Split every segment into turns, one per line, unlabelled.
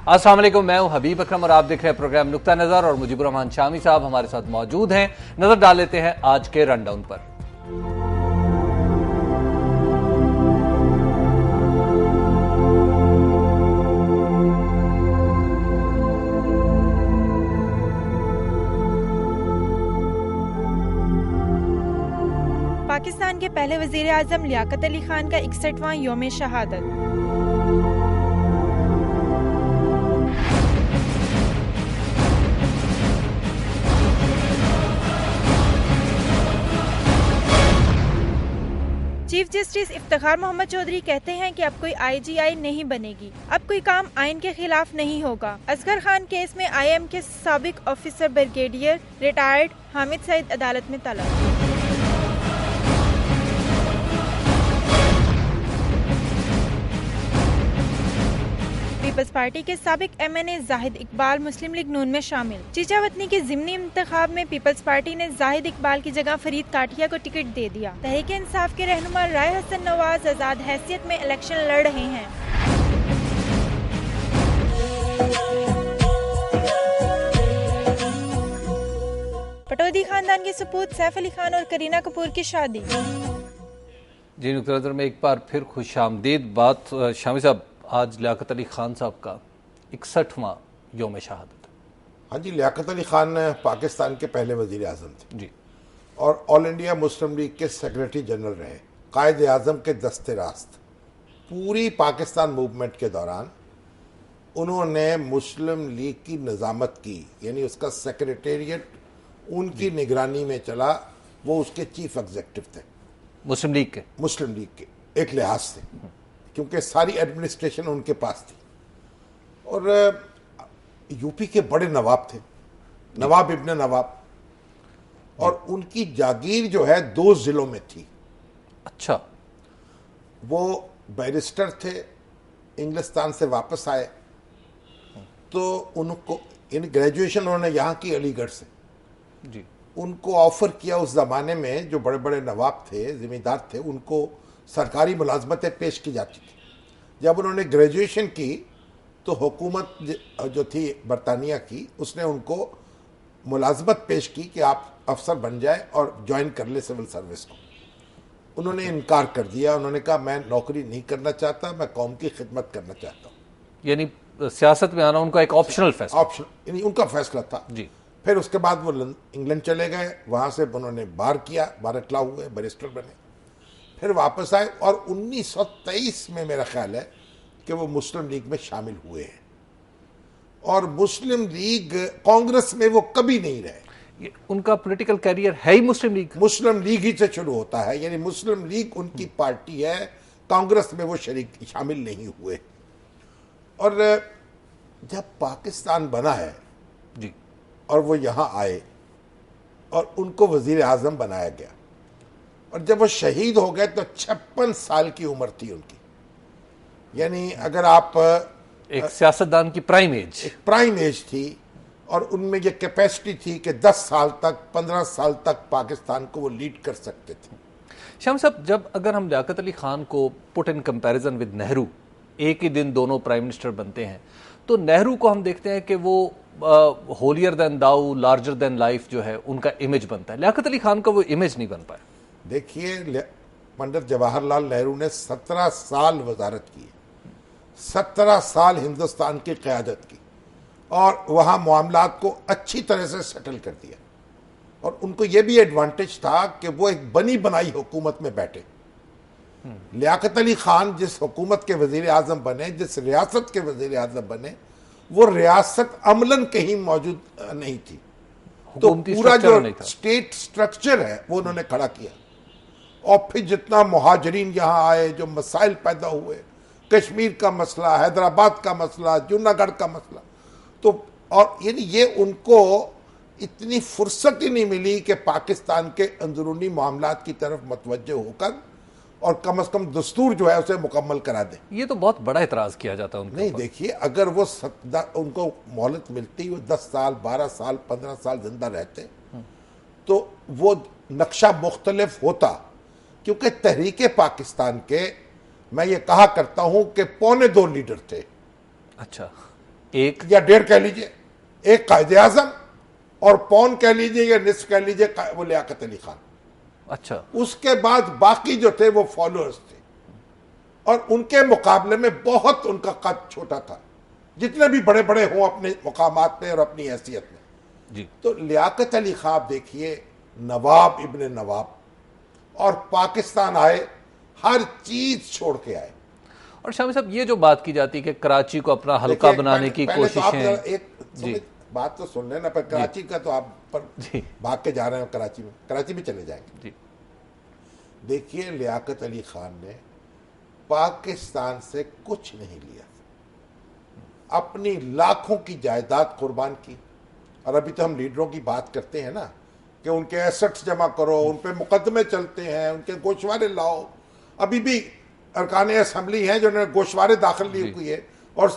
السلام علیکم، میں ہوں حبیب اکرم اور آپ دیکھ رہے ہیں پروگرام نقطہ نظر اور مجیب الرحمان شامی صاحب ہمارے ساتھ موجود ہیں۔ نظر ڈال لیتے ہیں آج کے رن ڈاؤن پر۔
پاکستان کے پہلے وزیر اعظم لیاقت علی خان کا 61واں یوم شہادت۔ چیف جسٹس افتخار محمد چودھری کہتے ہیں کہ اب کوئی آئی جی آئی نہیں بنے گی، اب کوئی کام آئین کے خلاف نہیں ہوگا۔ اصغر خان کیس میں آئی ایم کے سابق آفیسر بریگیڈیئر ریٹائرڈ حامد سعید عدالت میں طلب۔ پیپلز پارٹی کے سابق ایم این اے زاہد اقبال مسلم لیگ نون میں شامل۔ چیچا وطنی کے ضمنی انتخاب میں پیپلز پارٹی نے زاہد اقبال کی جگہ فرید کاٹھیا کو ٹکٹ دے دیا۔ تحریک انصاف کے رہنما رائے حسن نواز آزاد حیثیت میں الیکشن لڑ رہے ہیں۔ پٹودی خاندان کے سپوت سیف علی خان اور کرینہ کپور کی شادی۔
جی، نقطہ نظر میں ایک بار پھر خوش آمدید۔ بات شامی صاحب، آج لیاقت علی خان صاحب کا 61واں یوم شہادت۔
ہاں جی، لیاقت علی خان پاکستان کے پہلے وزیر اعظم تھے
جی،
اور آل انڈیا مسلم لیگ کے سیکریٹری جنرل رہے، قائد اعظم کے دست راست۔ پوری پاکستان موومنٹ کے دوران انہوں نے مسلم لیگ کی نظامت کی، یعنی اس کا سیکریٹریٹ ان کی نگرانی میں چلا، وہ اس کے چیف ایگزیکٹو تھے
مسلم لیگ کے
ایک لحاظ سے، کیونکہ ساری ایڈمنسٹریشن ان کے پاس تھی۔ اور یو پی کے بڑے نواب تھے، نواب ابن نواب، اور ان کی جاگیر جو ہے 2 ضلعوں میں تھی۔
اچھا،
وہ بیرسٹر تھے، انگلستان سے واپس آئے تو ان کو گریجویشن انہوں نے یہاں کی علی گڑھ سے۔
جی،
ان کو آفر کیا، اس زمانے میں جو بڑے بڑے نواب تھے، زمیندار تھے، ان کو سرکاری ملازمتیں پیش کی جاتی تھی۔ جب انہوں نے گریجویشن کی تو حکومت جو تھی برطانیہ کی، اس نے ان کو ملازمت پیش کی کہ آپ افسر بن جائیں اور جوائن کر لیں سول سروس کو۔ انہوں نے انکار کر دیا، انہوں نے کہا میں نوکری نہیں کرنا چاہتا، میں قوم کی خدمت کرنا چاہتا ہوں۔
یعنی سیاست میں آنا ان کا ایک آپشنل فیصلہ،
یعنی ان کا فیصلہ تھا۔
جی،
پھر اس کے بعد وہ انگلینڈ چلے گئے، وہاں سے انہوں نے بار کیا، بار اٹلا ہوئے، بیرسٹر بنے، پھر واپس آئے اور 1923 میں میرا خیال ہے کہ وہ مسلم لیگ میں شامل ہوئے ہیں، اور مسلم لیگ کانگریس میں وہ کبھی نہیں رہے۔
ان کا پولیٹیکل کیریئر ہے ہی مسلم لیگ
ہی سے شروع ہوتا ہے، یعنی مسلم لیگ ان کی پارٹی ہے، کانگریس میں وہ شامل نہیں ہوئے۔ اور جب پاکستان بنا ہے
جی،
اور وہ یہاں آئے اور ان کو وزیر اعظم بنایا گیا، اور جب وہ شہید ہو گئے تو 56 سال کی عمر تھی ان کی۔ یعنی اگر آپ
ایک سیاستدان کی
پرائم ایج تھی، اور ان میں یہ کیپیسٹی تھی کہ 10 سال تک 15 سال تک پاکستان کو وہ لیڈ کر سکتے تھے۔
شام صاحب، جب اگر ہم لیاقت علی خان کو پٹ ان کمپیریزن ود نہرو، ایک ہی دن دونوں پرائم منسٹر بنتے ہیں، تو نہرو کو ہم دیکھتے ہیں کہ وہ ہولیر دین داؤ، لارجر دین لائف جو ہے ان کا امیج بنتا ہے، لیاقت علی خان کا وہ امیج نہیں بن پایا۔
دیکھیے، پنڈت جواہر لال نہرو نے 17 سال وزارت کی، 17 سال ہندوستان کی قیادت کی، اور وہاں معاملات کو اچھی طرح سے سیٹل کر دیا، اور ان کو یہ بھی ایڈوانٹیج تھا کہ وہ ایک بنی بنائی حکومت میں بیٹھے۔ لیاقت علی خان جس حکومت کے وزیر اعظم بنے، جس ریاست کے وزیر اعظم بنے، وہ ریاست عملاً کہیں موجود نہیں تھی، تو پورا جو اسٹیٹ سٹرکچر ہے وہ انہوں نے کھڑا کیا۔ اور پھر جتنا مہاجرین یہاں آئے، جو مسائل پیدا ہوئے، کشمیر کا مسئلہ، حیدرآباد کا مسئلہ، جوناگڑھ کا مسئلہ، تو اور یعنی یہ ان کو اتنی فرصت ہی نہیں ملی کہ پاکستان کے اندرونی معاملات کی طرف متوجہ ہو کر اور کم از کم دستور جو ہے اسے مکمل کرا دیں۔
یہ تو بہت بڑا اعتراض کیا جاتا ہے ان
نہیں، دیکھیے، اگر وہ ان کو مہلت ملتی، وہ 10 سال 12 سال 15 سال زندہ رہتے تو وہ نقشہ مختلف ہوتا، کیونکہ تحریک پاکستان کے میں یہ کہا کرتا ہوں کہ 2.25 لیڈر تھے۔
اچھا، ایک
یا 1.5 کہہ لیجئے، ایک قائد اعظم اور پون کہہ لیجئے یا نصف کہہ لیجئے وہ لیاقت علی خان.
اچھا.
اس کے بعد باقی جو تھے وہ فالوورز تھے، اور ان کے مقابلے میں بہت ان کا قد چھوٹا تھا، جتنے بھی بڑے بڑے ہوں اپنے مقامات پہ اور اپنی حیثیت میں.
جی.
تو لیاقت علی خان دیکھیے، نواب ابن نواب، اور پاکستان آئے، ہر چیز چھوڑ کے آئے.
اور شامی صاحب یہ جو بات کی جاتی ہے کہ کراچی کو اپنا حلقہ بنانے کی کوششیں،
ایک بات تو سن لینا، پر کراچی کا تو آپ پر بھاگ کے جا رہے ہیں، کراچی میں، کراچی بھی چلے جائیں گے.
جی.
دیکھیے لیاقت علی خان نے پاکستان سے کچھ نہیں لیا، اپنی لاکھوں کی جائیداد قربان کی. اور ابھی تو ہم لیڈروں کی بات کرتے ہیں نا کہ ان کے ایسٹس جمع کرو، ان پہ مقدمے چلتے ہیں، ان کے گوشوارے لاؤ. ابھی بھی ارکان اسمبلی ہیں جو نے گوشوارے داخل لی ہوئی ہے، اور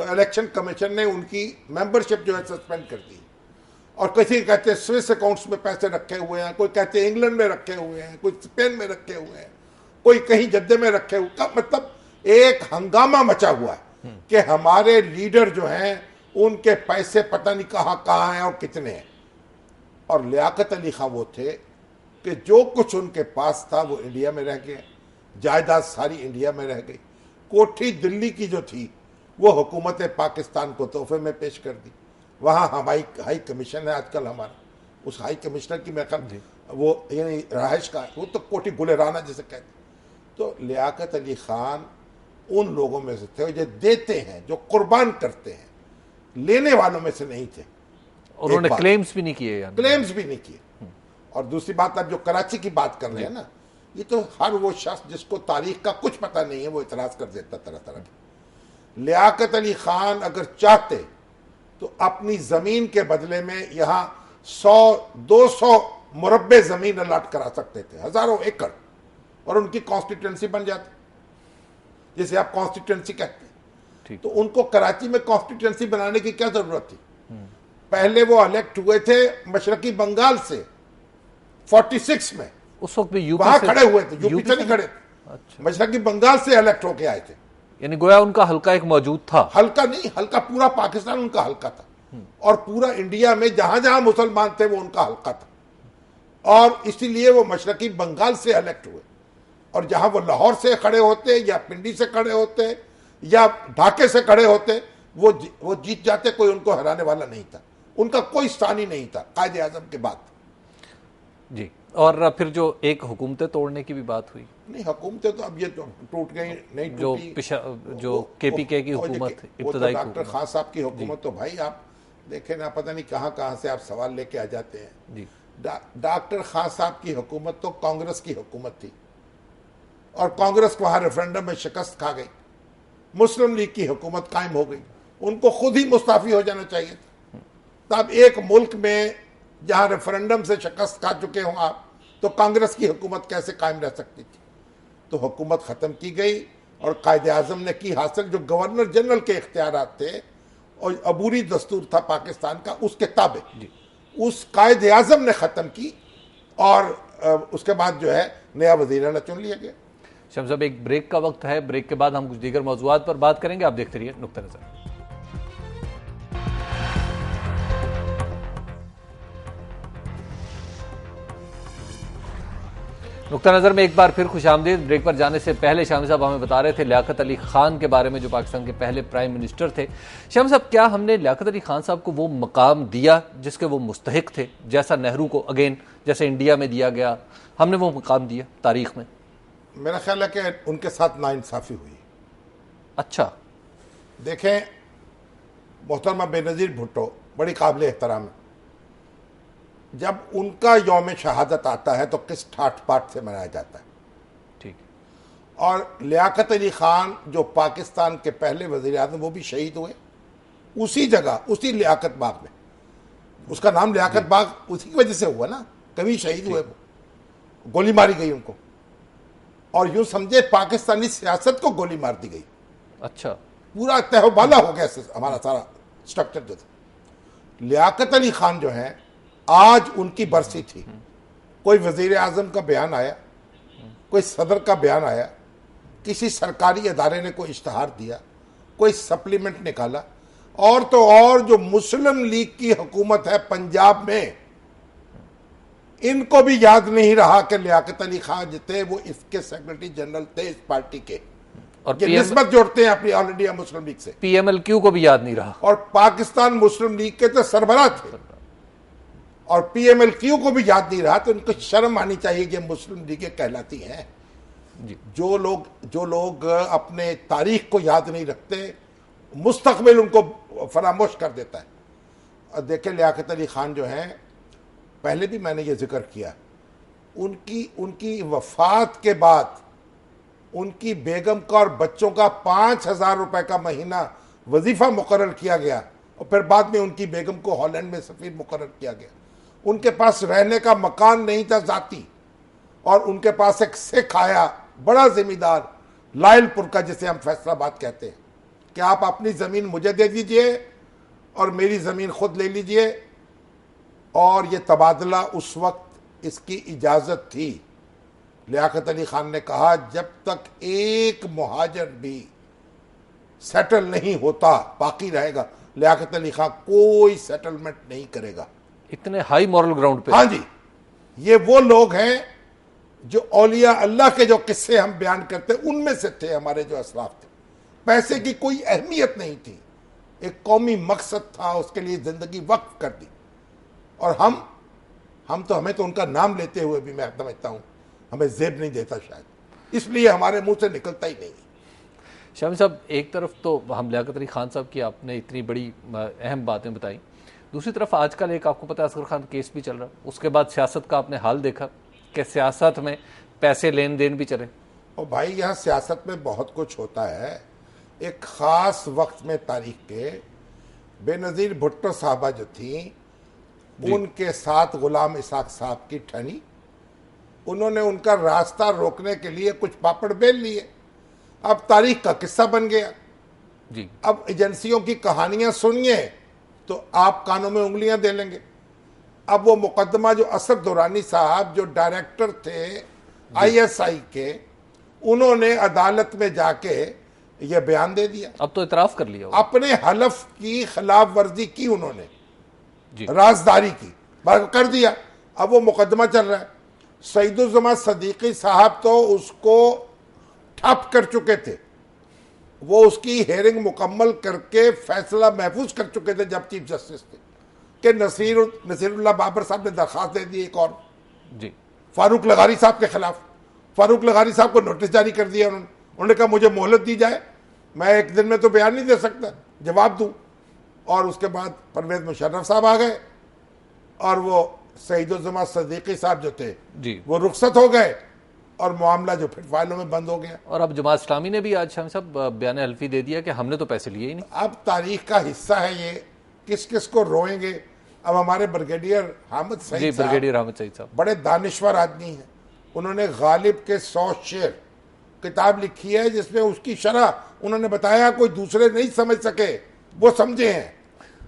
الیکشن کمیشن نے ان کی ممبرشپ جو ہے سسپینڈ کر دی. اور کسی کہتے ہیں سوئس اکاؤنٹس میں پیسے رکھے ہوئے ہیں، کوئی کہتے ہیں انگلینڈ میں رکھے ہوئے ہیں، کوئی اسپین میں رکھے ہوئے ہیں، کوئی کہیں جدے میں رکھے ہوئے. مطلب ایک ہنگامہ مچا ہوا ہے کہ ہمارے لیڈر جو ہیں ان کے پیسے پتہ نہیں کہاں ہیں اور کتنے ہیں. اور لیاقت علی خان وہ تھے کہ جو کچھ ان کے پاس تھا وہ انڈیا میں رہ گیا، جائیداد ساری انڈیا میں رہ گئی. کوٹھی دلی کی جو تھی وہ حکومت پاکستان کو تحفے میں پیش کر دی. وہاں ہائی کمیشن ہے آج کل ہمارا، اس ہائی کمشنر کی میں وہ یعنی رہائش کا، وہ تو کوٹھی گلرانہ جسے کہتے ہیں. تو لیاقت علی خان ان لوگوں میں سے تھے جو دیتے ہیں، جو قربان کرتے ہیں، لینے والوں میں سے نہیں تھے.
انہوں نے کلیمز بھی نہیں کیے،
کلیمز بھی نہیں کیے. اور دوسری بات، اب جو کراچی کی بات کر رہے ہیں نا، یہ تو ہر وہ شخص جس کو تاریخ کا کچھ پتہ نہیں ہے وہ اعتراض کر دیتا طرح طرح کی. لیاقت علی خان اگر چاہتے تو اپنی زمین کے بدلے میں یہاں 100-200 مربع زمین الاٹ کرا سکتے تھے، ہزاروں ایکڑ، اور ان کی کانسٹیٹوئنسی بن جاتی، جسے آپ کانسٹیٹوئنسی کہتے ہیں. تو ان کو کراچی میں کانسٹیٹوئنسی بنانے کی کیا ضرورت تھی؟ پہلے وہ الیکٹ ہوئے تھے مشرقی بنگال سے 46 میں،
اس وقت بھی
وہاں کھڑے ہوئے تھے، یوپی سے نہیں کھڑے تھے، مشرقی بنگال سے الیکٹ ہو کے آئے تھے.
یعنی گویا ان کا حلقہ ایک موجود تھا.
حلقہ نہیں، حلقہ پورا پاکستان ان کا حلقہ تھا، اور پورا انڈیا میں جہاں جہاں مسلمان تھے وہ ان کا حلقہ تھا. اور اسی لیے وہ مشرقی بنگال سے الیکٹ ہوئے. اور جہاں وہ لاہور سے کھڑے ہوتے یا پنڈی سے کھڑے ہوتے یا ڈھاکے سے کھڑے ہوتے وہ جیت جاتے، کوئی ان کو ہرانے والا نہیں تھا. ان کا کوئی ثانی نہیں تھا قائد اعظم کے بعد.
جی. اور پھر جو ایک حکومتیں توڑنے کی بھی بات ہوئی.
نہیں، حکومتیں تو اب یہ ٹوٹ گئی، نہیں ٹوٹی.
جو کے پی کے کی حکومت، ابتدائی
ڈاکٹر خان صاحب کی حکومت، تو بھائی آپ دیکھیں نا، پتہ نہیں کہاں سے آپ سوال لے کے آ جاتے ہیں.
جی.
ڈاکٹر خان صاحب کی حکومت تو کانگریس کی حکومت تھی، اور کانگریس کو وہاں ریفرنڈم میں شکست کھا گئی. مسلم لیگ کی حکومت قائم ہو گئی، ان کو خود ہی مستعفی ہو جانا چاہیے تھا. تب ایک ملک میں جہاں ریفرنڈم سے شکست کھا چکے ہوں آپ، تو کانگریس کی حکومت کیسے قائم رہ سکتی تھی؟ تو حکومت ختم کی گئی، اور قائد اعظم نے کی حاصل جو گورنر جنرل کے اختیارات تھے اور عبوری دستور تھا پاکستان کا، اس کے تابع اس قائد اعظم نے ختم کی، اور اس کے بعد جو ہے نیا وزیر اعلیٰ چن لیا گیا.
شمس صاحب ایک بریک کا وقت ہے، بریک کے بعد ہم کچھ دیگر موضوعات پر بات کریں گے. آپ دیکھتے رہیے نقطہ نظر. نقطہ نظر میں ایک بار پھر خوش آمدید. بریک پر جانے سے پہلے شامی صاحب ہمیں بتا رہے تھے لیاقت علی خان کے بارے میں، جو پاکستان کے پہلے پرائم منسٹر تھے. شامی صاحب کیا ہم نے لیاقت علی خان صاحب کو وہ مقام دیا جس کے وہ مستحق تھے، جیسا نہرو کو اگین جیسے انڈیا میں دیا گیا، ہم نے وہ مقام دیا تاریخ میں؟
میرا خیال ہے کہ ان کے ساتھ ناانصافی ہوئی.
اچھا.
دیکھیں، محترمہ بے نظیر بھٹو بڑی قابل احترام ہے. جب ان کا یوم شہادت آتا ہے تو کس ٹھاٹ پاٹ سے منایا جاتا ہے.
ٹھیک.
اور لیاقت علی خان جو پاکستان کے پہلے وزیر اعظم، وہ بھی شہید ہوئے اسی جگہ، اسی لیاقت باغ میں. اس کا نام لیاقت باغ اسی کی وجہ سے ہوا نا، کبھی شہید ہوئے، وہ گولی ماری گئی ان کو، اور یوں سمجھے پاکستانی سیاست کو گولی مار دی گئی.
اچھا.
پورا تہو بالا ہو گیا ہمارا سارا سٹرکچر جو تھا. لیاقت علی خان جو ہیں، آج ان کی برسی تھی، کوئی وزیر اعظم کا بیان آیا، کوئی صدر کا بیان آیا، کسی سرکاری ادارے نے کوئی اشتہار دیا، کوئی سپلیمنٹ نکالا، اور تو اور جو مسلم لیگ کی حکومت ہے پنجاب میں، ان کو بھی یاد نہیں رہا کہ لیاقت علی خان جو تھے وہ اس کے سیکرٹری جنرل تھے اس پارٹی کے،
اور
یہ نسبت جوڑتے ہیں اپنی آل انڈیا مسلم لیگ سے،
پی ایم ایل کیو کو بھی یاد نہیں رہا،
اور پاکستان مسلم لیگ کے تو سربراہ تھے، اور پی ایم ایل کیو کو بھی یاد نہیں رہا، تو ان کو شرم آنی چاہیے کہ مسلم لیگیں کہلاتی ہیں۔ جو لوگ اپنے تاریخ کو یاد نہیں رکھتے، مستقبل ان کو فراموش کر دیتا ہے۔ اور دیکھیں لیاقت علی خان جو ہیں، پہلے بھی میں نے یہ ذکر کیا، ان کی وفات کے بعد ان کی بیگم کا اور بچوں کا 5,000 روپے کا مہینہ وظیفہ مقرر کیا گیا، اور پھر بعد میں ان کی بیگم کو ہالینڈ میں سفیر مقرر کیا گیا۔ ان کے پاس رہنے کا مکان نہیں تھا ذاتی، اور ان کے پاس ایک سکھ آیا بڑا ذمہ دار لائل پور کا، جسے ہم فیصلہ آباد کہتے ہیں، کہ آپ اپنی زمین مجھے دے دیجئے اور میری زمین خود لے لیجئے، اور یہ تبادلہ اس وقت اس کی اجازت تھی۔ لیاقت علی خان نے کہا جب تک ایک مہاجر بھی سیٹل نہیں ہوتا باقی رہے گا، لیاقت علی خان کوئی سیٹلمنٹ نہیں کرے گا۔
اتنے ہائی مورل گراؤنڈ پہ۔
ہاں جی، یہ وہ لوگ ہیں جو اولیاء اللہ کے جو قصے ہم بیان کرتے ان میں سے تھے، ہمارے جو اسلاف تھے۔ پیسے کی کوئی اہمیت نہیں تھی، ایک قومی مقصد تھا، اس کے لیے زندگی وقف کر دی۔ اور ہمیں تو ان کا نام لیتے ہوئے بھی میں سمجھتا ہوں ہمیں زیب نہیں دیتا شاید، اس لیے ہمارے منہ سے نکلتا ہی نہیں۔
شامی صاحب، ایک طرف تو ہم لیاقت علی خان صاحب کی آپ نے اتنی بڑی اہم باتیں بتائیں، دوسری طرف آج کل ایک آپ کو پتہ ہے اصغر خان کیس بھی چل رہا، اس کے بعد سیاست کا آپ نے حال دیکھا کہ سیاست میں پیسے لین دین بھی چلے۔
اور بھائی یہاں سیاست میں بہت کچھ ہوتا ہے۔ ایک خاص وقت میں تاریخ کے بے نظیر بھٹو صاحبہ جو تھیں، ان کے ساتھ غلام اسحاق صاحب کی ٹھنی، انہوں نے ان کا راستہ روکنے کے لیے کچھ پاپڑ بیل لیے، اب تاریخ کا قصہ بن گیا۔
جی،
اب ایجنسیوں کی کہانیاں سنیے تو آپ کانوں میں انگلیاں دے لیں گے۔ اب وہ مقدمہ جو اسد دورانی صاحب جو ڈائریکٹر تھے آئی ایس آئی کے، انہوں نے عدالت میں جا کے یہ بیان دے دیا،
اب تو اعتراف کر لیا
اپنے حلف کی خلاف ورزی کی انہوں نے،
جی،
رازداری کی کر دیا۔ اب وہ مقدمہ چل رہا ہے۔ سعید الزمان صدیقی صاحب تو اس کو ٹھپ کر چکے تھے، وہ اس کی ہیئرنگ مکمل کر کے فیصلہ محفوظ کر چکے تھے جب چیف جسٹس تھے، کہ نصیر اللہ بابر صاحب نے درخواست دے دی ایک اور،
جی،
فاروق لغاری صاحب کے خلاف۔ فاروق لغاری صاحب کو نوٹس جاری کر دیا انہوں نے کہا مجھے مہلت دی جائے، میں ایک دن میں تو بیان نہیں دے سکتا، جواب دوں۔ اور اس کے بعد پرویز مشرف صاحب آ گئے، اور وہ سعید الزمان صدیقی صاحب جو تھے
جی،
وہ رخصت ہو گئے، اور معاملہ جو پھر فائلوں میں بند ہو گیا۔
اور اب جماعت اسلامی نے بھی آج شامی صاحب بیان حلفی دے دیا کہ ہم نے تو پیسے لیے ہی نہیں۔
اب تاریخ کا حصہ ہے یہ، کس کس کو روئیں گے۔ اب ہمارے بریگیڈیئر حامد
جی،
سعید صاحب
بریگیڈیئر حامد سعید صاحب
بڑے دانشور آدمی ہیں، انہوں نے غالب کے 100 شعر کتاب لکھی ہے، جس میں اس کی شرح انہوں نے بتایا کوئی دوسرے نہیں سمجھ سکے وہ سمجھے ہیں،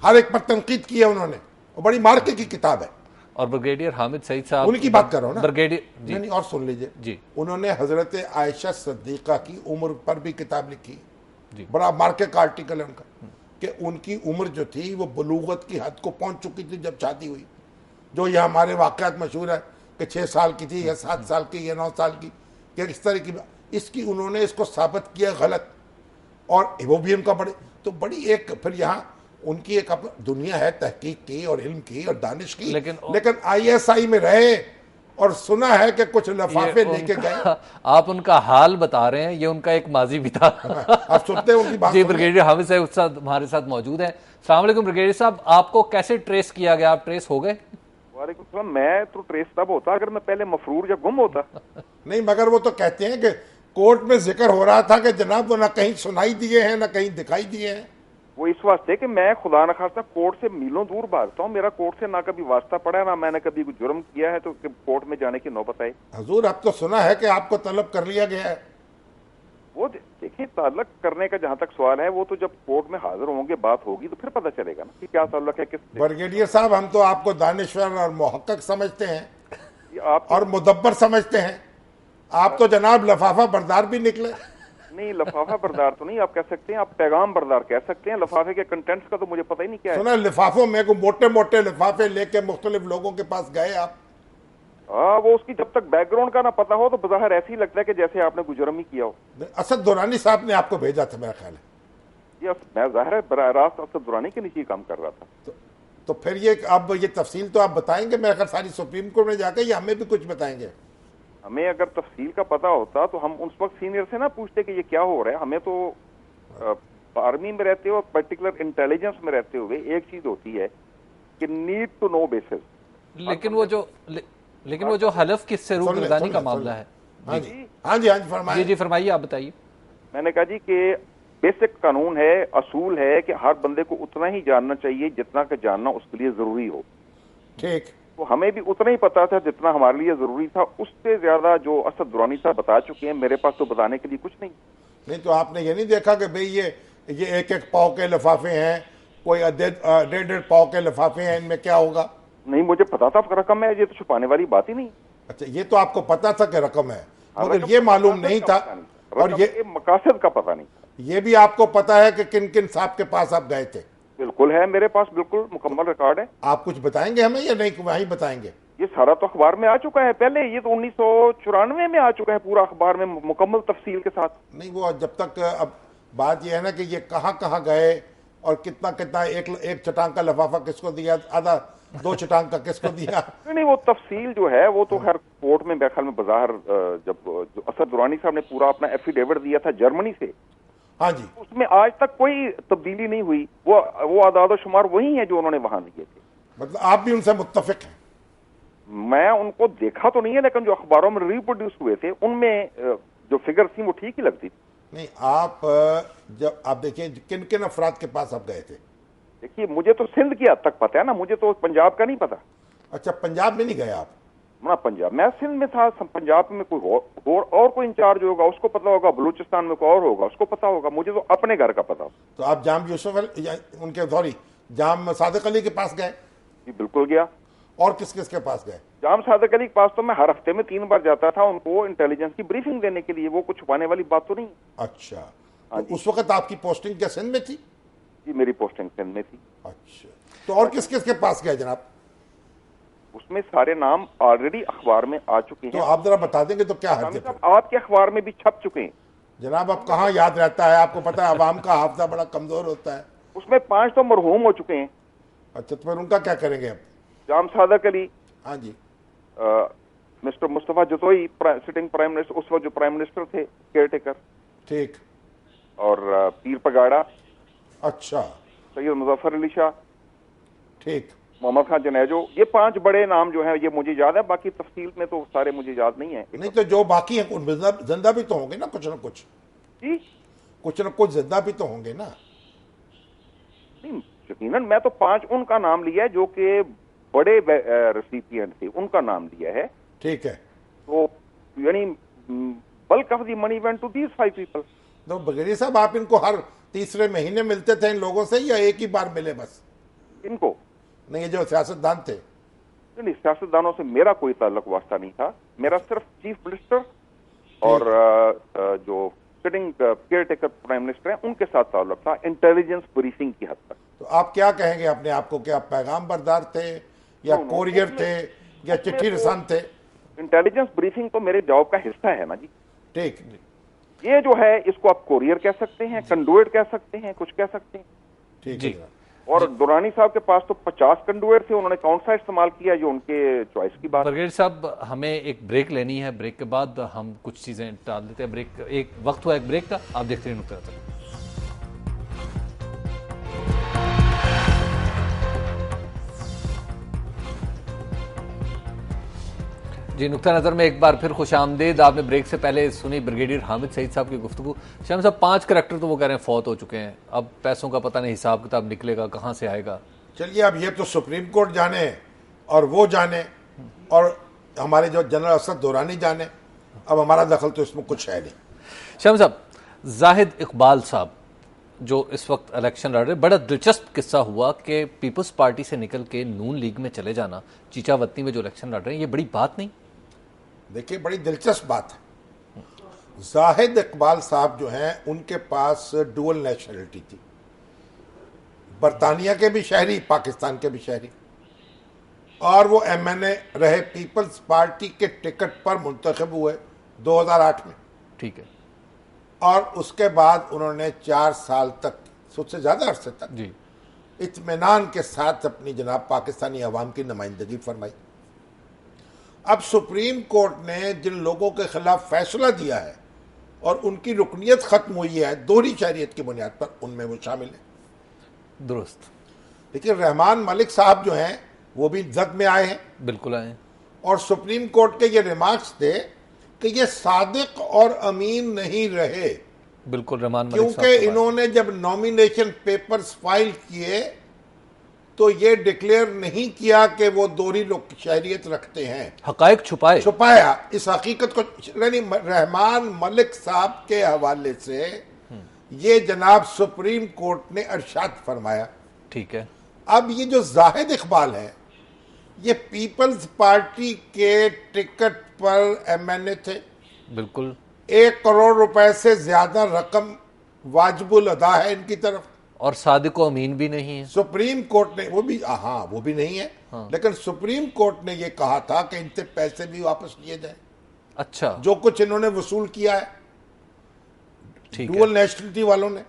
ہر ایک پر تنقید کی ہے انہوں نے، وہ بڑی مارکے کی کتاب ہے۔
اور بریگیڈیئر حامد سعید صاحب
ان کی بات کر رہا ہوں نا،
بریگیڈیئر جی
نہیں اور سن لیجئے،
جی
انہوں نے حضرت عائشہ صدیقہ کی عمر پر بھی کتاب لکھی،
جی،
بڑا مارکے کا آرٹیکل ہے ان کا، کہ ان کی عمر جو تھی وہ بلوغت کی حد کو پہنچ چکی تھی جب شادی ہوئی، جو یہ ہمارے واقعات مشہور ہے کہ 6 سال کی تھی یا 7 سال کی یا 9 سال کی، کہ اس طرح کی اس کی انہوں نے اس کو ثابت کیا غلط، اور وہ بھی ان کا بڑی ایک پھر یہاں ان کی ایک دنیا ہے تحقیق کی اور علم کی اور دانش کی، لیکن آئی ایس آئی میں رہے اور سنا ہے کہ کچھ لفافے لے کے گئے۔
آپ ان کا حال بتا رہے ہیں، یہ ان کا ایک ماضی بھی تھا۔
آپ سنتے ہیں ان کی بات؟
جی، بریگیڈیئر حامد صاحب ہمارے ساتھ موجود ہیں۔ السلام علیکم بریگیڈیئر صاحب، آپ کو کیسے ٹریس کیا گیا؟ آپ ٹریس ہو گئے؟
وعلیکم السلام۔ میں تو ٹریس تب ہوتا اگر میں پہلے مفرور یا گم ہوتا۔
نہیں، مگر وہ تو کہتے ہیں کہ کورٹ میں ذکر ہو رہا تھا کہ جناب وہ نہ کہیں سنائی دیے ہیں نہ کہیں دکھائی دیے ہیں۔
وہ اس واسطے کہ میں خدا نخواستہ کورٹ سے میلوں دور بھاگتا ہوں، میرا کورٹ سے نہ کبھی واسطہ پڑا ہے، نہ میں نے کبھی کوئی جرم کیا ہے تو کورٹ میں جانے کی نوبت آئی۔
حضور اب تو سنا ہے کہ آپ کو طلب کر لیا گیا ہے۔
وہ دیکھیں، تعلق کرنے کا جہاں تک سوال ہے وہ تو جب کورٹ میں حاضر ہوں گے بات ہوگی تو پھر پتہ چلے گا نا کہ کیا تعلق ہے کس سے۔
بریگیڈیئر صاحب، ہم تو آپ کو دانشور اور محقق سمجھتے ہیں
آپ
اور مدبر سمجھتے ہیں، آپ تو جناب لفافہ بردار بھی نکلے۔
نہیں لفافہ بردار تو نہیں آپ کہہ سکتے ہیں, آپ پیغام بردار کہہ سکتے ہیں. لفافے کے کنٹینٹس کا تو مجھے پتہ ہی نہیں کیا ہے.
سنا لفافوں میں کو موٹے موٹے لفافے لے کے مختلف لوگوں کے پاس گئے آپ؟
وہ اس کی جب تک بیک گراؤنڈ کا نہ پتا ہو تو بظاہر ایسے ہی لگتا ہے کہ جیسے آپ نے کوئی جرم ہی کیا ہو.
اسد درانی صاحب نے آپ کو بھیجا تھا میرا خیال ہے.
میں ظاہر ہے براہ راست اسد درانی کے نیچے کام کر رہا تھا.
تو پھر یہ اب یہ تفصیل تو آپ بتائیں گے میرا خیال ساری سپریم کورٹ میں جا کے, یا ہمیں بھی کچھ بتائیں گے؟
ہمیں اگر تفصیل کا پتا ہوتا تو ہم اس وقت سینئر سے نہ پوچھتے کہ یہ کیا ہو رہا ہے. ہمیں تو آرمی میں رہتے ہو, پرٹیکولر انٹیلیجنس میں رہتے ہوئے ایک چیز ہوتی ہے کہ نیڈ ٹو نو بیسز.
لیکن وہ جو حلف کی سے روگردانی کا معاملہ ہے.
ہاں جی فرمائیے.
جی فرمائیے, آپ بتائیے.
میں نے کہا جی کہ بیسک قانون ہے, اصول ہے کہ ہر بندے کو اتنا ہی جاننا چاہیے جتنا کہ جاننا اس کے لیے ضروری ہو.
ٹھیک.
تو ہمیں بھی اتنا ہی پتا تھا جتنا ہمارے لیے ضروری تھا. اس سے زیادہ جو اسد درانی صاحب بتا چکے ہیں میرے پاس تو بتانے کے لیے کچھ نہیں.
نہیں تو آپ نے یہ نہیں دیکھا کہ بھئی یہ ایک ایک پاؤ کے لفافے ہیں, کوئی 1.5 پاؤ کے لفافے ہیں, ان میں کیا ہوگا؟
نہیں مجھے پتا تھا رقم ہے, یہ تو چھپانے والی بات ہی نہیں.
اچھا یہ تو آپ کو پتا تھا کہ رقم ہے, مگر یہ معلوم نہیں تھا, اور یہ
مقاصد کا پتا نہیں.
یہ بھی آپ کو پتا ہے کہ کن کن صاحب کے پاس آپ گئے تھے؟
بالکل ہے میرے پاس, بالکل مکمل ریکارڈ ہے.
آپ کچھ بتائیں گے ہمیں یا نہیں وہیں بتائیں گے؟
یہ سارا تو اخبار میں آ چکا ہے پہلے, یہ تو 1994 میں آ چکا ہے پورا اخبار میں مکمل تفصیل کے ساتھ.
نہیں وہ جب تک, اب بات یہ ہے نا کہ یہ کہاں گئے اور کتنا ایک چٹان کا لفافہ کس کو دیا, آدھا 2 چٹان کا کس کو دیا.
نہیں وہ تفصیل جو ہے وہ تو ہر کورٹ میں میرے خیال میں بظاہر جب اسد درانی صاحب نے پورا اپنا ایفیڈیوٹ دیا تھا جرمنی سے,
ہاں جی,
اس میں آج تک کوئی تبدیلی نہیں ہوئی. وہ اعداد و شمار وہی ہیں جو انہوں نے وہاں دیے تھے.
مطلب آپ بھی ان سے متفق ہیں؟
میں ان کو دیکھا تو نہیں ہے, لیکن جو اخباروں میں ریپروڈیوس ہوئے تھے ان میں جو فگر تھی وہ ٹھیک ہی لگتی تھی.
نہیں جب آپ دیکھیں کن کن افراد کے پاس آپ گئے تھے؟
دیکھیے مجھے تو سندھ کی حد تک پتا ہے نا, مجھے تو پنجاب کا نہیں پتا.
اچھا پنجاب میں نہیں گئے آپ؟
نہ پنجاب, میں سندھ میں تھا. پنجاب میں کوئی اور کوئی انچارج ہوگا اس کو پتا ہوگا, بلوچستان میں کوئی اور ہوگا اس کو پتا ہوگا, مجھے تو اپنے گھر کا پتا.
تو آپ جام یوسف ان کے جام صادق علی کے پاس گئے؟
جی بالکل گیا.
اور کس کے پاس گئے؟
جام صادق علی کے پاس تو میں ہر ہفتے میں 3 بار جاتا تھا ان کو انٹیلیجنس کی بریفنگ دینے کے لیے. وہ کچھ چھپانے والی بات تو نہیں.
اچھا, اس وقت آپ کی پوسٹنگ کیا سندھ میں تھی؟
جی میری پوسٹنگ سندھ میں تھی.
اچھا, تو اور کس کے پاس گئے جناب؟
اس میں سارے نام آلریڈی اخبار میں آ چکے ہیں.
تو آپ ذرا بتا دیں گے تو کیا حد ہے؟
آپ کے اخبار میں بھی چھپ چکے ہیں
جناب. اب کہاں یاد رہتا ہے, آپ کو پتا ہے عوام کا حافظہ بڑا کمزور ہوتا ہے.
اس میں 5 تو مرحوم ہو چکے ہیں.
اچھا, تو پھر ان کا کیا کریں گے اب؟
جام صادق علی,
ہاں جی,
مسٹر مصطفیٰ جتوئی سٹنگ پرائم منسٹر اس وقت جو پرائم منسٹر تھے کیئر ٹیکر,
ٹھیک,
اور پیر پگاڑا,
اچھا,
سید مظفر علی شاہ,
ٹھیک,
محمد خان جنیجو. یہ 5 بڑے نام جو ہیں یہ مجھے یاد ہے, باقی تفصیل میں تو سارے مجھے یاد نہیں ہیں.
نہیں تو جو باقی ہیں زندہ بھی تو ہوں گے نا کچھ نہ کچھ؟
جی
کچھ نہ کچھ زندہ بھی تو ہوں گے نا.
نہیں یقیناً میں تو 5 ان کا نام لیا ہے جو کہ بڑے ریسیپینٹ تھے, ان کا نام لیا ہے.
ٹھیک ہے,
تو یعنی bulk of the money went to these 5 people.
تو بغیر صاحب آپ ان کو ہر تیسرے مہینے ملتے تھے ان لوگوں سے, یا ایک ہی بار ملے بس
ان کو؟
نہیں, یہ جو سیاستدان تھے.
نہیں, سیاستدانوں سے میرا کوئی تعلق واسطہ نہیں تھا. میرا صرف چیف منسٹر اور جو sitting care taker prime minister ہیں ان کے ساتھ تعلق تھا, انٹیلیجنس بریفنگ کی حد تک.
تو آپ کیا کہیں گے اپنے آپ کو, کہ آپ پیغام بردار تھے یا کوریئر تھے یا چٹھی رسان تھے؟
انٹیلیجنس بریفنگ تو میرے جاب کا حصہ ہے نا جی.
ٹھیک,
یہ جو ہے اس کو آپ کوریئر کہہ سکتے ہیں, کنڈویٹ کہہ سکتے ہیں, کچھ کہہ سکتے ہیں.
ٹھیک
جی.
اور درانی صاحب کے پاس تو 50 کنڈویٹ تھے, انہوں نے کون سا استعمال کیا جو ان کے چوائس کی بات.
برگیڈ صاحب ہمیں ایک بریک لینی ہے, بریک کے بعد ہم کچھ چیزیں ٹال دیتے ہیں. بریک, ایک وقت ہوا ایک بریک کا, آپ دیکھتے ہیں نقطہ نظر. جی نقطہ نظر میں ایک بار پھر خوش آمدید. آپ نے بریک سے پہلے سنی بریگیڈیئر حامد سعید صاحب کی گفتگو. شاہم صاحب 5 کریکٹر تو وہ کہہ رہے ہیں فوت ہو چکے ہیں, اب پیسوں کا پتہ نہیں حساب کتاب نکلے گا کہاں سے آئے گا. چلیے
اب یہ تو سپریم کورٹ جانے اور وہ جانے اور ہمارے جو جنرل اسد درانی جانے, اب ہمارا دخل تو اس میں کچھ ہے نہیں.
شاہم صاحب, زاہد اقبال صاحب جو اس وقت الیکشن لڑ رہے, بڑا دلچسپ قصہ ہوا کہ پیپلز پارٹی سے نکل کے نون لیگ میں چلے جانا, چیچا وطنی میں جو الیکشن لڑ رہے ہیں, یہ بڑی بات نہیں؟
دیکھیے بڑی دلچسپ بات ہے. زاہد اقبال صاحب جو ہیں ان کے پاس ڈوئل نیشنلٹی تھی، برطانیہ کے بھی شہری، پاکستان کے بھی شہری، اور وہ ایم این اے رہے، پیپلز پارٹی کے ٹکٹ پر منتخب ہوئے 2008 میں،
ٹھیک ہے،
اور اس کے بعد انہوں نے 4 سال تک، سب سے زیادہ عرصے تک
جی،
اطمینان کے ساتھ اپنی جناب پاکستانی عوام کی نمائندگی فرمائی۔ اب سپریم کورٹ نے جن لوگوں کے خلاف فیصلہ دیا ہے اور ان کی رکنیت ختم ہوئی ہے دوہری شہریت کی بنیاد پر، ان میں وہ شامل ہیں۔
درست،
لیکن رحمان ملک صاحب جو ہیں وہ بھی زد میں آئے ہیں،
بالکل آئے،
اور سپریم کورٹ کے یہ ریمارکس تھے کہ یہ صادق اور امین نہیں رہے،
بالکل رحمان ملک صاحب
کیونکہ انہوں نے جب نامینیشن پیپرز فائل کیے تو یہ ڈکلیئر نہیں کیا کہ وہ دوہری شہریت رکھتے ہیں،
حقائق
چھپایا اس حقیقت کو۔ یعنی رحمان ملک صاحب کے حوالے سے یہ جناب سپریم کورٹ نے ارشاد فرمایا۔
ٹھیک ہے،
اب یہ جو زاہد اقبال ہے یہ پیپلز پارٹی کے ٹکٹ پر ایم این اے تھے،
بالکل
1 کروڑ روپے سے زیادہ رقم واجب الادا ہے ان کی طرف،
اور صادق و امین بھی نہیں ہے۔
سپریم کورٹ نے وہ بھی نہیں ہے، لیکن سپریم کورٹ نے یہ کہا تھا کہ ان سے پیسے بھی واپس لیے جائیں،
اچھا،
جو کچھ انہوں نے وصول کیا ہے
ٹھیک ہے،
ڈوئل نیشنلٹی والوں نے،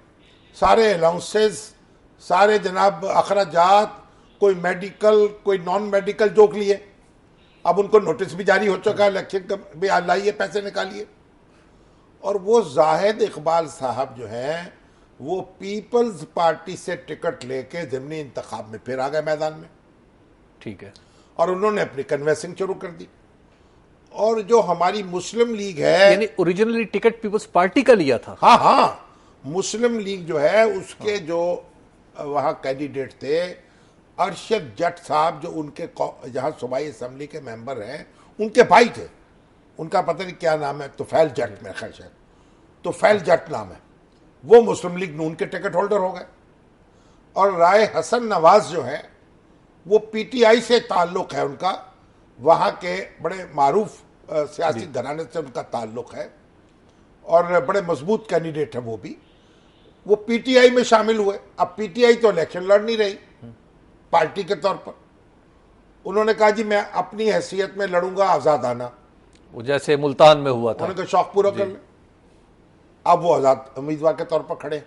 سارے الاؤنسز، سارے جناب اخراجات، کوئی میڈیکل کوئی نان میڈیکل جو لیے، اب ان کو نوٹس بھی جاری ہو چکا ہے الیکشن کا بھی، لائیے پیسے نکالیے۔ اور وہ زاہد اقبال صاحب جو ہیں وہ پیپلز پارٹی سے ٹکٹ لے کے ضمنی انتخاب میں پھر آ گئے میدان میں،
ٹھیک ہے،
اور انہوں نے اپنی کنوینسنگ شروع کر دی۔ اور جو ہماری مسلم لیگ ہے،
یعنی اوریجنلی ٹکٹ پیپلز پارٹی کا لیا تھا؟
ہاں مسلم لیگ جو ہے اس کے جو وہاں کینڈیڈیٹ تھے، ارشد جٹ صاحب جو ان کے جہاں صوبائی اسمبلی کے ممبر ہیں، ان کے بھائی تھے، ان کا پتہ نہیں کیا نام ہے، توفیل جٹ میں خیر شاید توفیل جٹ نام ہے، وہ مسلم لیگ نون کے ٹکٹ ہولڈر ہو گئے۔ اور رائے حسن نواز جو ہے وہ پی ٹی آئی سے تعلق ہے ان کا، وہاں کے بڑے معروف سیاسی گھرانے سے ان کا تعلق ہے، اور بڑے مضبوط کینڈیڈیٹ ہے وہ بھی، وہ پی ٹی آئی میں شامل ہوئے۔ اب پی ٹی آئی تو الیکشن لڑ نہیں رہی پارٹی کے طور پر، انہوں نے کہا جی میں اپنی حیثیت میں لڑوں گا آزادانہ،
وہ جیسے ملتان میں ہوا تھا،
انہوں نے کہا شوق پورا کر لیں۔ اب وہ آزاد امیدوار کے طور پر کھڑے۔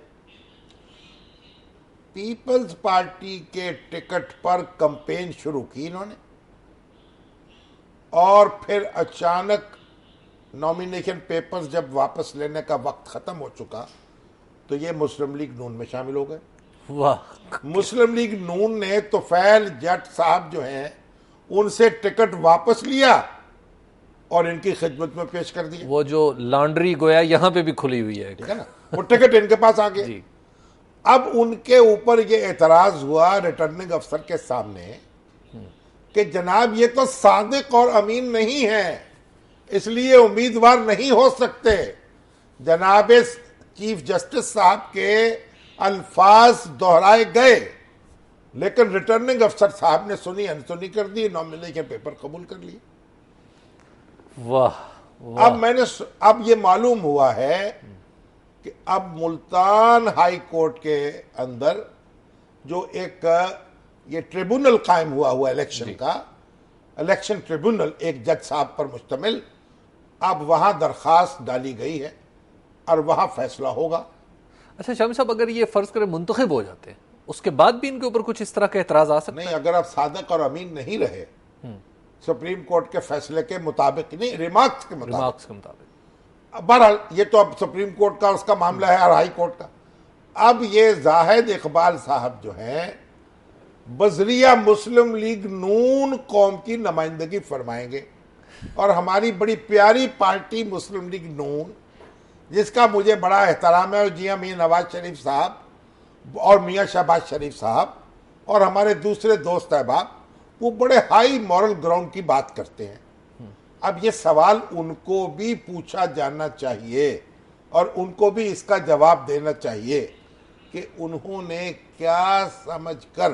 پیپلز پارٹی کے ٹکٹ پر کمپین شروع کی انہوں نے، اور پھر اچانک نامینیشن پیپرز جب واپس لینے کا وقت ختم ہو چکا تو یہ مسلم لیگ نون میں شامل ہو گئے۔
واہ،
مسلم لیگ نون نے توفیل جٹ صاحب جو ہیں ان سے ٹکٹ واپس لیا اور ان کی خدمت میں پیش کر دیا،
وہ جو لانڈری گویا یہاں پہ بھی کھلی ہوئی ہے،
ٹھیک ہے نا، وہ ٹکٹ ان کے پاس آ گئے۔
جی،
اب ان کے اوپر یہ اعتراض ہوا ریٹرننگ افسر کے سامنے کہ جناب یہ تو صادق اور امین نہیں ہیں، اس لیے امیدوار نہیں ہو سکتے۔ جناب چیف جسٹس صاحب کے الفاظ دہرائے گئے، لیکن ریٹرننگ افسر صاحب نے سنی انسنی کر دی، نامینیشن پیپر قبول کر لیے۔
واہ،
اب یہ معلوم ہوا ہے کہ اب ملتان ہائی کورٹ کے اندر جو ایک یہ ٹریبونل قائم ہوا الیکشن کا، الیکشن ٹریبونل ایک جج صاحب پر مشتمل، اب وہاں درخواست ڈالی گئی ہے اور وہاں فیصلہ ہوگا۔
اچھا شامی صاحب، اگر یہ فرض کریں منتخب ہو جاتے ہیں اس کے بعد بھی ان کے اوپر کچھ اس طرح کا اعتراض آ سکتا
نہیں، اگر آپ صادق اور امین نہیں رہے سپریم کورٹ کے فیصلے کے مطابق، نہیں ریمارکس کے
ہے
مطابق،
ریمارکس کے مطابق؟
بہرحال یہ تو اب سپریم کورٹ کا اس کا معاملہ ہے اور ہائی کورٹ کا۔ اب یہ زاہد اقبال صاحب جو ہیں بذریعہ مسلم لیگ نون قوم کی نمائندگی فرمائیں گے، اور ہماری بڑی پیاری پارٹی مسلم لیگ نون جس کا مجھے بڑا احترام ہے، اور جی ہاں میاں نواز شریف صاحب اور میاں شہباز شریف صاحب اور ہمارے دوسرے دوست احباب، وہ بڑے ہائی مورل گراؤنڈ کی بات کرتے ہیں۔ اب یہ سوال ان کو بھی پوچھا جانا چاہیے اور ان کو بھی اس کا جواب دینا چاہیے کہ انہوں نے کیا سمجھ کر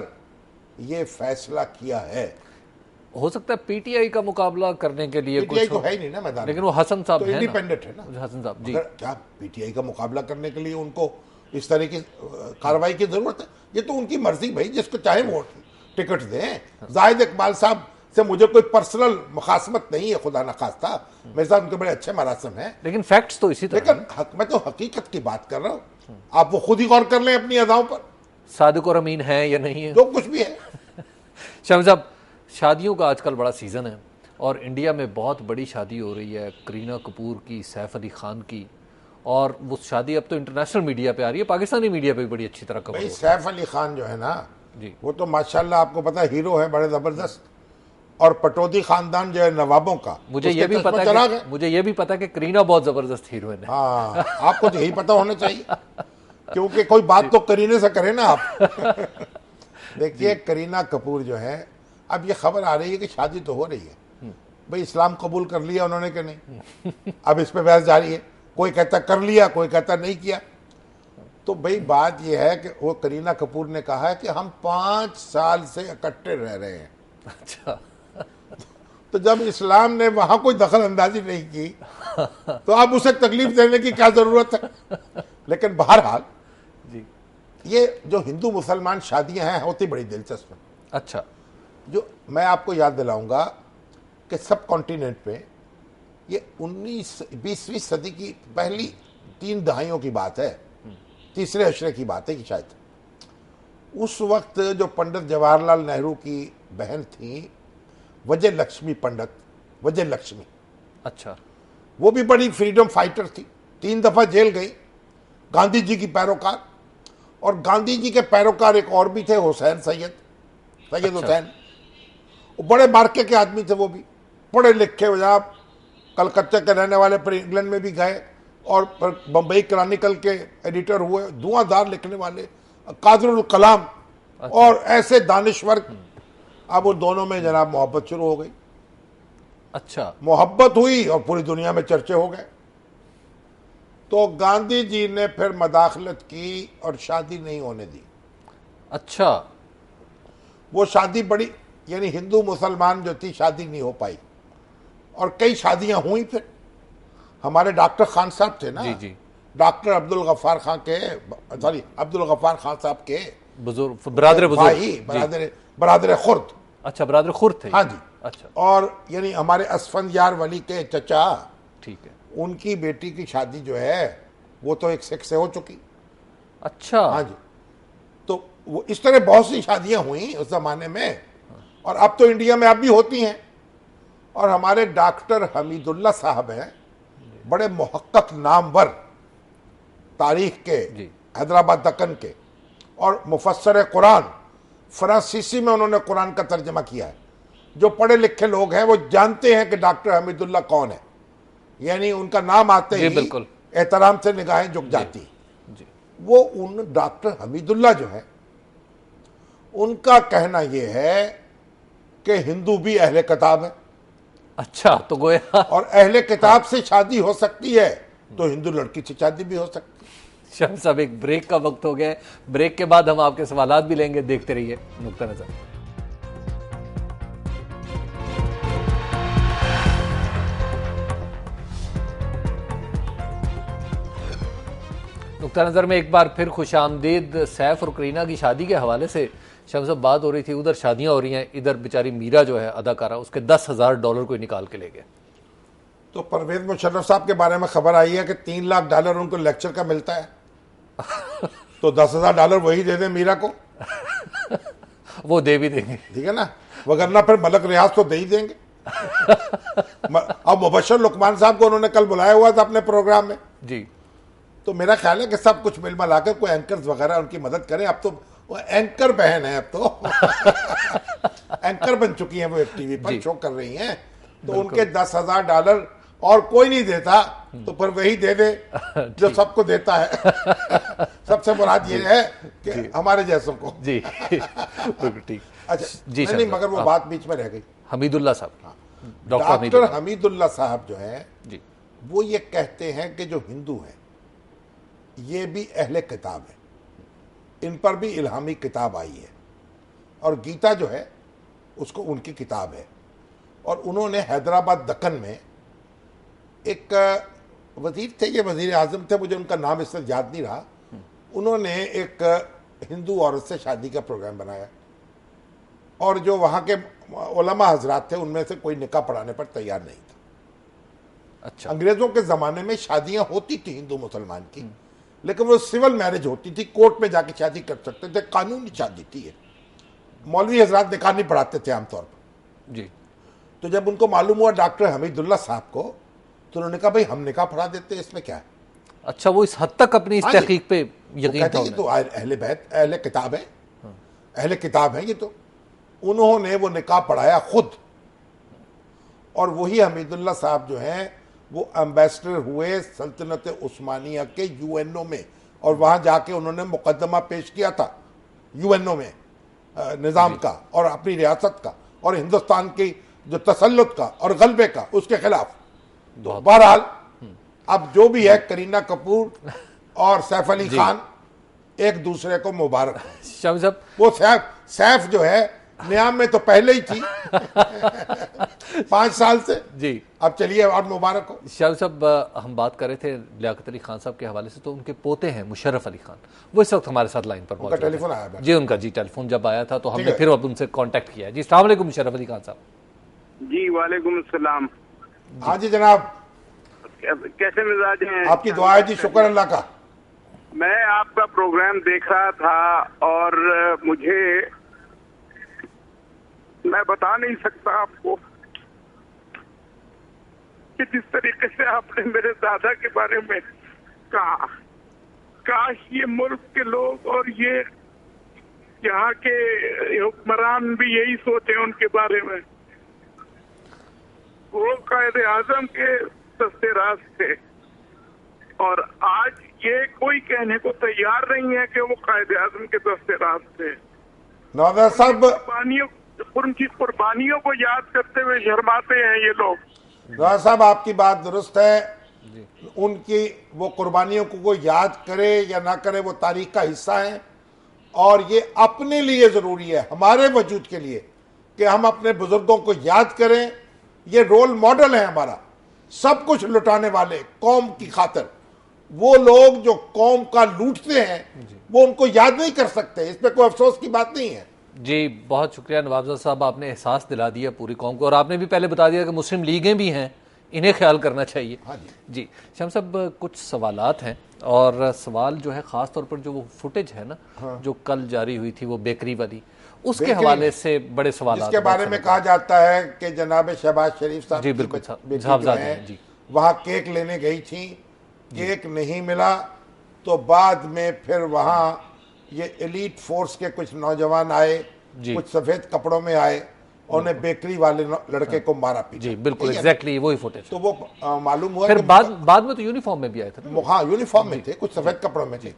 یہ فیصلہ کیا ہے۔
ہو سکتا ہے پی ٹی آئی کا مقابلہ کرنے کے لیے
پی ٹی آئی تو ہے ہی نہیں نا میدان،
لیکن وہ حسن صاحب ہیں
انڈیپینڈنٹ ہے نا
حسن صاحب جی.
کیا پی ٹی آئی کا مقابلہ کرنے کے لیے ان کو اس طرح کی کارروائی کی ضرورت ہے؟ یہ تو ان کی مرضی بھائی، جس کو چاہے وہ ٹکٹ دیں. زاہد اقبال صاحب سے مجھے کوئی پرسنل مخاصمت نہیں ہے، خدا نخواستہ، میرے ساتھ ان کے بڑے اچھے مراسم ہیں،
لیکن فیکٹس تو اسی طرح.
لیکن میں تو حقیقت کی بات کر رہا ہوں. آپ وہ خود ہی غور کر لیں اپنی اداؤں پر،
صادق اور امین ہے یا نہیں ہے،
جو کچھ بھی ہے.
شامی صاحب، شادیوں کا آج کل بڑا سیزن ہے اور انڈیا میں بہت بڑی شادی ہو رہی ہے کرینہ کپور کی، سیف علی خان کی، اور وہ شادی اب تو انٹرنیشنل میڈیا پہ آ رہی ہے، پاکستانی میڈیا پہ بھی بڑی اچھی طرح کور ہو
بھائی
رہی ہے.
سیف علی خان جو ہے نا
جی
وہ تو ماشاءاللہ آپ کو پتا ہے ہیرو ہے بڑے زبردست، اور پٹودی خاندان جو ہے نوابوں کا،
مجھے
اس
یہ
کے
بھی
چشمے
پتا
چراغ ہے.
مجھے یہ بھی پتا کہ کرینہ بہت زبردست ہیروئن ہے.
ہاں آپ کو تو یہی پتا ہونا چاہیے، کیونکہ کوئی بات تو کرینے سے کرے نا آپ. دیکھیے کرینہ کپور جو ہے، اب یہ خبر آ رہی ہے کہ شادی تو ہو رہی ہے، بھئی اسلام قبول کر لیا انہوں نے کہ نہیں، اب اس پہ بحث جاری ہے. کوئی کہتا کر لیا، کوئی کہتا نہیں کیا. تو بھئی بات یہ ہے کہ وہ کرینہ کپور نے کہا ہے کہ ہم 5 سال سے اکٹھے رہ رہے ہیں.
اچھا،
تو جب اسلام نے وہاں کوئی دخل اندازی نہیں کی تو اب اسے تکلیف دینے کی کیا ضرورت ہے. لیکن بہرحال
جی
یہ جو ہندو مسلمان شادیاں ہیں ہوتی بڑی دلچسپ ہیں.
اچھا،
جو میں آپ کو یاد دلاؤں گا کہ سب کانٹیننٹ پہ یہ 20ویں صدی کی پہلی 3 دہائیوں کی بات ہے، تیسرے عشرے کی بات ہے کہ شاید اس وقت جو پنڈت جواہر لال نہرو کی بہن تھیں وجے لکشمی پنڈت، وجے لکشمی،
اچھا،
وہ بھی بڑی فریڈم فائٹر تھی، 3 دفعہ جیل گئی، گاندھی جی کی پیروکار. اور گاندھی جی کے پیروکار ایک اور بھی تھے، حسین سید حسین، وہ بڑے مارکے کے آدمی تھے، وہ بھی پڑھے لکھے، جناب کلکتہ کے رہنے والے، پھر انگلینڈ میں بھی گئے اور پھر بمبئی کرانیکل کے ایڈیٹر ہوئے، دھواں دار لکھنے والے، قادر الکلام، اور ایسے دانشور. اب وہ دونوں میں جناب محبت شروع ہو گئی.
اچھا،
محبت ہوئی اور پوری دنیا میں چرچے ہو گئے. تو گاندھی جی نے پھر مداخلت کی اور شادی نہیں ہونے دی.
اچھا،
وہ شادی بڑی، یعنی ہندو مسلمان جو تھی شادی نہیں ہو پائی، اور کئی شادیاں ہوئیں. پھر ہمارے ڈاکٹر خان صاحب تھے نا،
جی جی،
ڈاکٹر عبد الغفار خان صاحب کے
بزرگ، برادر بزرگ،
بھائی، برادر خرد.
اچھا، برادر خرد تھے.
ہاں جی.
اچھا،
اور یعنی ہمارے اسفندیار ولی کے چچا،
ٹھیک ہے.
ان کی بیٹی کی شادی جو ہے وہ تو ایک سکھ سے ہو چکی.
اچھا،
ہاں جی. تو وہ اس طرح بہت سی شادیاں ہوئیں اس زمانے میں، اور اب تو انڈیا میں اب بھی ہوتی ہیں. اور ہمارے ڈاکٹر حمید اللہ صاحب ہیں، بڑے محقق نامور تاریخ کے،
جی،
حیدرآباد دکن کے، اور مفسر قرآن، فرانسیسی میں انہوں نے قرآن کا ترجمہ کیا ہے. جو پڑھے لکھے لوگ ہیں وہ جانتے ہیں کہ ڈاکٹر حمید اللہ کون ہے، یعنی ان کا نام آتے
جی
ہی
بالکل،
احترام سے نگاہیں جھک جاتی.
جی،
وہ ان ڈاکٹر حمید اللہ جو ہے ان کا کہنا یہ ہے کہ ہندو بھی اہل کتاب ہے،
اچھا، تو گویا
اور اہل کتاب سے شادی ہو سکتی ہے تو ہندو لڑکی سے شادی بھی ہو سکتی ہے.
شام صاحب ایک بریک کا وقت ہو گیا ہے، بریک کے بعد ہم آپ کے سوالات بھی لیں گے. دیکھتے رہیے نقطہ نظر. نقطہ نظر میں ایک بار پھر خوش آمدید. سیف اور کرینہ کی شادی کے حوالے سے شام صاحب بات ہو رہی تھی، ادھر شادیاں ہو رہی ہیں، ادھر بیچاری میرا جو ہے اداکارہ، اس کے $10,000 کوئی نکال کے لے گئے.
تو پرویز مشرف صاحب کے بارے میں خبر آئی ہے کہ $3 لاکھ ان کو لیکچر کا ملتا ہے، تو $10,000 وہی دے دیں میرا کو،
وہ دے بھی دیں گے،
ٹھیک ہے نا، وگرنہ پھر ملک ریاض تو دے ہی دیں گے. اب مبشر لقمان صاحب کو انہوں نے کل بلایا ہوا تھا اپنے پروگرام میں،
جی،
تو میرا خیال ہے کہ سب کچھ مل ملا کے کوئی اینکرز وغیرہ ان کی مدد کریں. اب تو وہ اینکر بہن ہے، اب تو اینکر بن چکی ہیں، وہ ایک ٹی وی پر شو کر رہی ہیں، تو ان کے $10,000 اور کوئی نہیں دیتا تو پھر وہی دے دے جو سب کو دیتا ہے. سب سے مراد یہ ہے کہ ہمارے جیسوں کو.
جی بالکل ٹھیک.
اچھا
جی
نہیں، مگر وہ بات بیچ میں رہ گئی.
حمید اللہ صاحب،
ڈاکٹر حمید اللہ صاحب جو ہیں
جی،
وہ یہ کہتے ہیں کہ جو ہندو ہیں یہ بھی اہل کتاب ہے، ان پر بھی الہامی کتاب آئی ہے، اور گیتا جو ہے اس کو ان کی کتاب ہے. اور انہوں نے حیدرآباد دکن میں ایک وزیر تھے، یہ وزیر اعظم تھے، مجھے ان کا نام اس وقت یاد نہیں رہا، انہوں نے ایک ہندو عورت سے شادی کا پروگرام بنایا، اور جو وہاں کے علماء حضرات تھے ان میں سے کوئی نکاح پڑھانے پر تیار نہیں تھا۔
اچھا،
انگریزوں کے زمانے میں شادیاں ہوتی تھی ہندو مسلمان کی، لیکن وہ سول میرج ہوتی تھی، کورٹ میں جا کے شادی کر سکتے تھے، قانونی شادی تھی۔ مولوی حضرات نکاح نہیں پڑھاتے تھے عام طور پر۔
جی،
تو جب ان کو معلوم ہوا ڈاکٹر حمید اللہ صاحب کو، تو انہوں نے کہا بھائی ہم نکاح پڑھا دیتے، اس میں کیا ہے۔
اچھا، وہ اس حد تک اپنی اس تحقیق پہ یقین تھا؟
یہ تو اہل بیت، اہل کتاب ہے، اہل کتاب ہیں یہ تو۔ انہوں نے وہ نکاح پڑھایا خود، اور وہی حمید اللہ صاحب جو ہیں وہ ایمبیسڈر ہوئے سلطنت عثمانیہ کے یو این او میں، اور وہاں جا کے انہوں نے مقدمہ پیش کیا تھا یو این او میں نظام کا اور اپنی ریاست کا اور ہندوستان کی جو تسلط کا اور غلبے کا اس کے خلاف۔ بہرحال اب جو بھی ہے، کرینہ کپور اور سیف علی خان ایک دوسرے کو مبارک ہے۔
شامی صاحب،
وہ سیف جو ہے نیام میں تو پہلے ہی تھی 5 سال سے،
جی
اب چلیے اور مبارک ہو۔
شامی صاحب، ہم بات کر رہے تھے لیاقت علی خان صاحب کے حوالے سے، تو ان کے پوتے ہیں مشرف علی خان، وہ اس وقت ہمارے ساتھ لائن پر موجود ہیں۔
ٹیلی فون آیا
جی، ان کا ٹیلی فون جب آیا تھا تو ہم نے پھر اب ان سے کانٹیکٹ کیا ہے۔ جی، السلام علیکم مشرف علی خان صاحب۔
جی وعلیکم السلام۔
ہاں جی جناب،
کیسے مزاج ہیں؟
آپ کی دعا ہے جی، شکر اللہ کا۔
میں آپ کا پروگرام دیکھ رہا تھا اور مجھے، میں بتا نہیں سکتا آپ کو کہ جس طریقے سے آپ نے میرے دادا کے بارے میں کہا، کاش یہ ملک کے لوگ اور یہ یہاں کے حکمران بھی یہی سوچیں ان کے بارے میں۔ وہ قائد اعظم کے دستے راست تھے، اور آج یہ کوئی کہنے کو تیار نہیں ہے کہ وہ قائد اعظم کے دستے راست تھے۔
نوزر صاحب،
ان کی قربانیوں کو یاد کرتے ہوئے شرماتے ہیں یہ لوگ۔
نوزر صاحب آپ کی بات درست ہے، ان کی وہ قربانیوں کو کوئی یاد کرے یا نہ کرے وہ تاریخ کا حصہ ہیں، اور یہ اپنے لیے ضروری ہے، ہمارے وجود کے لیے، کہ ہم اپنے بزرگوں کو یاد کریں۔ یہ رول ماڈل ہے ہمارا، سب کچھ لٹانے والے قوم کی خاطر۔ وہ لوگ جو قوم کا لوٹتے ہیں وہ ان کو یاد نہیں کر سکتے، اس پہ کوئی افسوس کی بات نہیں ہے۔
جی، بہت شکریہ نواب صاحب، آپ نے احساس دلا دیا پوری قوم کو، اور آپ نے بھی پہلے بتا دیا کہ مسلم لیگیں بھی ہیں، انہیں خیال کرنا چاہیے۔ جی شام صاحب، کچھ سوالات ہیں، اور سوال جو ہے خاص طور پر جو وہ فوٹیج ہے نا جو کل جاری ہوئی تھی وہ بیکری والی، اس کے حوالے سے بڑے سوالات،
جس کے بارے میں کہا جاتا ہے کہ جناب شہباز شریف صاحب
جی بالکل
ہیں وہاں کیک لینے گئی تھیں، کیک نہیں ملا، تو بعد میں پھر وہاں یہ ایلیٹ فورس کے کچھ نوجوان آئے، کچھ سفید کپڑوں میں آئے، انہوں نے بیکری والے لڑکے کو مارا پیٹا۔
جی بالکل ایگزیکٹلی وہی فوٹیج،
تو وہ معلوم ہوا
پھر بعد میں تو یونیفارم میں بھی آئے تھے۔
ہاں، یونیفارم میں تھے، کچھ سفید کپڑوں میں تھے،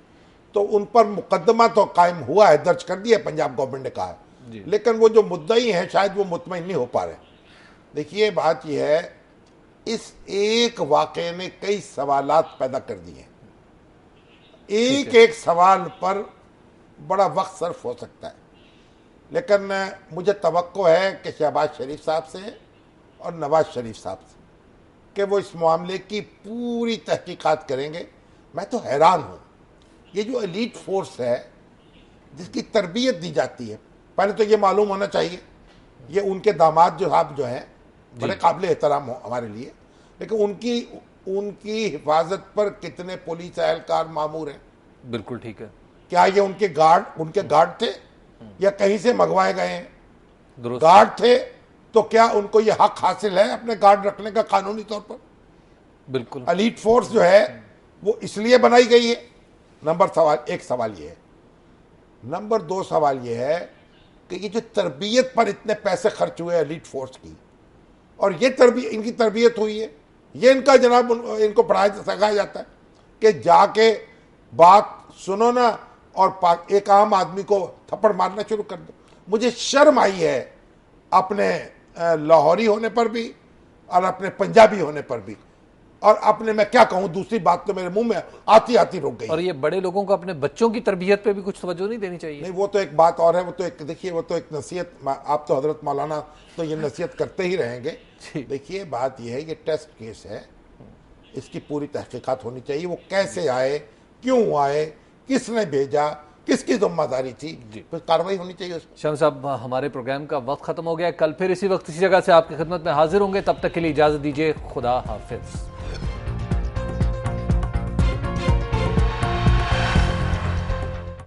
تو ان پر مقدمہ تو قائم ہوا ہے، درج کر دیا پنجاب گورنمنٹ نے کہا ہے، لیکن وہ جو مدعی ہیں شاید وہ مطمئن نہیں ہو پا رہے۔ دیکھیے بات یہ ہے، اس ایک واقعے نے کئی سوالات پیدا کر دیے ہیں، ایک سوال پر بڑا وقت صرف ہو سکتا ہے، لیکن مجھے توقع ہے کہ شہباز شریف صاحب سے اور نواز شریف صاحب سے کہ وہ اس معاملے کی پوری تحقیقات کریں گے۔ میں تو حیران ہوں، یہ جو ایلیٹ فورس ہے جس کی تربیت دی جاتی ہے، پہلے تو یہ معلوم ہونا چاہیے، یہ ان کے داماد جو صاحب جو ہیں بڑے قابل احترام ہو ہمارے لیے، لیکن ان کی حفاظت پر کتنے پولیس اہلکار مامور ہیں؟
بالکل ٹھیک ہے۔
کیا یہ ان کے گارڈ تھے یا کہیں سے منگوائے گئے ہیں؟ گارڈ تھے تو کیا ان کو یہ حق حاصل ہے اپنے گارڈ رکھنے کا قانونی طور پر؟
بالکل۔
ایلیٹ فورس جو ہے وہ اس لیے بنائی گئی ہے۔ ایک سوال یہ ہے۔ نمبر 2 سوال یہ ہے کہ یہ جو تربیت پر اتنے پیسے خرچ ہوئے ایلیٹ فورس کی، اور یہ ان کی تربیت ہوئی ہے، یہ ان کا جناب ان کو پڑھایا سکھایا جاتا ہے کہ جا کے بات سنو نا اور ایک عام آدمی کو تھپڑ مارنا شروع کر دو۔ مجھے شرم آئی ہے اپنے لاہوری ہونے پر بھی اور اپنے پنجابی ہونے پر بھی اور اپنے میں کیا کہوں, دوسری بات تو میرے منہ میں آتی آتی رک گئی.
اور یہ بڑے لوگوں کو اپنے بچوں کی تربیت پہ بھی کچھ توجہ نہیں دینی چاہیے؟
نہیں, وہ تو ایک بات اور ہے, وہ تو ایک دیکھیے, وہ تو ایک نصیحت, آپ تو حضرت مولانا تو یہ نصیحت کرتے ہی رہیں گے. دیکھیے بات یہ ہے, یہ ٹیسٹ کیس ہے, اس کی پوری تحقیقات ہونی چاہیے. وہ کیسے آئے, کیوں آئے, کس نے بھیجا, کس کی ذمہ داری تھی, پھر کارروائی ہونی چاہیے اس پر.
شاہ صاحب, ہمارے پروگرام کا وقت ختم ہو گیا. کل پھر اسی وقت اسی جگہ سے آپ کی خدمت میں حاضر ہوں گے. تب تک کے لیے اجازت دیجیے. خدا حافظ.